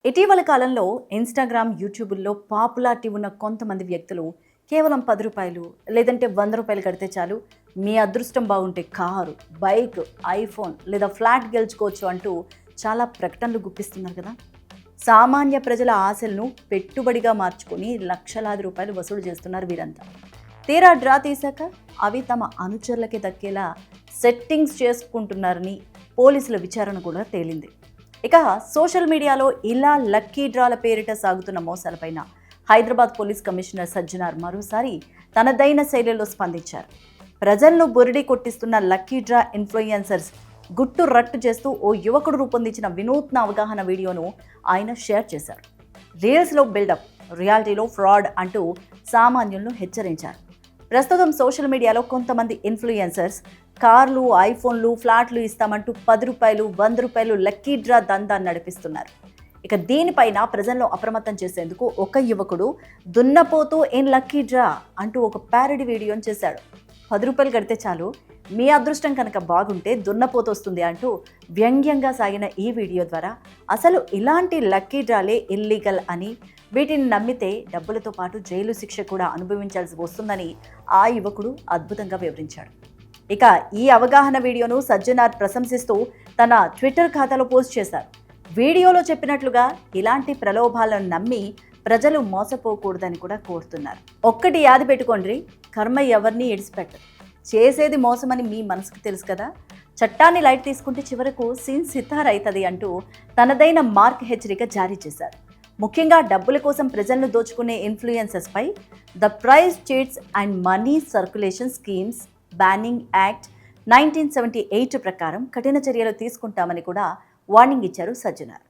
ఇటీవల కాలంలో Instagram, యూట్యూబుల్లో popularity ఉన్న కొంతమంది వ్యక్తులు కేవలం రూ. 10 లేదంటే రూ. 100 కడితే చాలు మీ అదృష్టం బాగుంటే కారు, బైక్, ఐఫోన్ లేదా ఫ్లాట్ గెలుచుకోవచ్చు అంటూ చాలా ప్రకటనలు గుప్పిస్తున్నారు కదా. సామాన్య ప్రజల ఆశలను పెట్టుబడిగా మార్చుకొని లక్షలాది రూపాయలు వసూలు చేస్తున్నారు వీరంతా. తీరా డ్రా తీశాక అవి తమ అనుచరులకే దక్కేలా సెట్టింగ్స్ చేసుకుంటున్నారని పోలీసుల విచారణ కూడా తేలింది. ఇక సోషల్ మీడియాలో ఇలా లక్కీ డ్రాల పేరిట సాగుతున్న మోసాలపైన హైదరాబాద్ పోలీస్ కమిషనర్ సజ్జనార్ మరోసారి తనదైన శైలిలో స్పందించారు. ప్రజలను బురిడి కొట్టిస్తున్న లక్కీ డ్రా ఇన్ఫ్లుయెన్సర్స్ గుట్టు రట్టు చేస్తూ ఓ యువకుడు రూపొందించిన వినూత్న అవగాహన వీడియోను ఆయన షేర్ చేశారు. రీల్స్లో బిల్డప్, రియాలిటీలో ఫ్రాడ్ అంటూ సామాన్యులను హెచ్చరించారు. ప్రస్తుతం సోషల్ మీడియాలో కొంతమంది ఇన్ఫ్లుయెన్సర్స్ కార్లు, ఐఫోన్లు, ఫ్లాట్లు ఇస్తామంటూ రూ. 10, రూ. 100 లక్కీ డ్రా దందాన్ని నడిపిస్తున్నారు. ఇక దీనిపైన ప్రజలను అప్రమత్తం చేసేందుకు ఒక యువకుడు దున్నపోతూ ఇన్ లక్కీ డ్రా అంటూ ఒక ప్యారడీ వీడియోని చేశాడు. రూ. 10 కడితే చాలు మీ అదృష్టం కనుక బాగుంటే దున్నపోతు వస్తుంది అంటూ వ్యంగ్యంగా సాగిన ఈ వీడియో ద్వారా అసలు ఇలాంటి లక్కీ డ్రాలే ఇల్లీగల్ అని, వీటిని నమ్మితే డబ్బులతో పాటు జైలు శిక్ష కూడా అనుభవించాల్సి వస్తుందని ఆ యువకుడు అద్భుతంగా వివరించాడు. ఇక ఈ అవగాహన వీడియోను సజ్జనార్ ప్రశంసిస్తూ తన ట్విట్టర్ ఖాతాలో పోస్ట్ చేశారు. వీడియోలో చెప్పినట్లుగా ఇలాంటి ప్రలోభాలను నమ్మి ప్రజలు మోసపోకూడదని కూడా కోరుతున్నారు. ఒక్కటి యాది పెట్టుకోండి, కర్మ ఎవరిని ఎడిసిపెట్టదు. చేసేది మోసమని మీ మనసుకు తెలుసు కదా. చట్టాన్ని లైట్ తీసుకుంటే చివరకు సీన్ సితార్ అవుతుంది అంటూ తనదైన మార్క్ హెచ్చరిక జారీ చేశారు. ముఖ్యంగా డబ్బుల కోసం ప్రజలను దోచుకునే ఇన్ఫ్లుయెన్సర్స్ పై the prize chits and money circulation schemes banning act 1978 ప్రకారం కఠిన చర్యలు తీసుకుంటామని కూడా వార్నింగ్ ఇచ్చారు సజ్జనార్.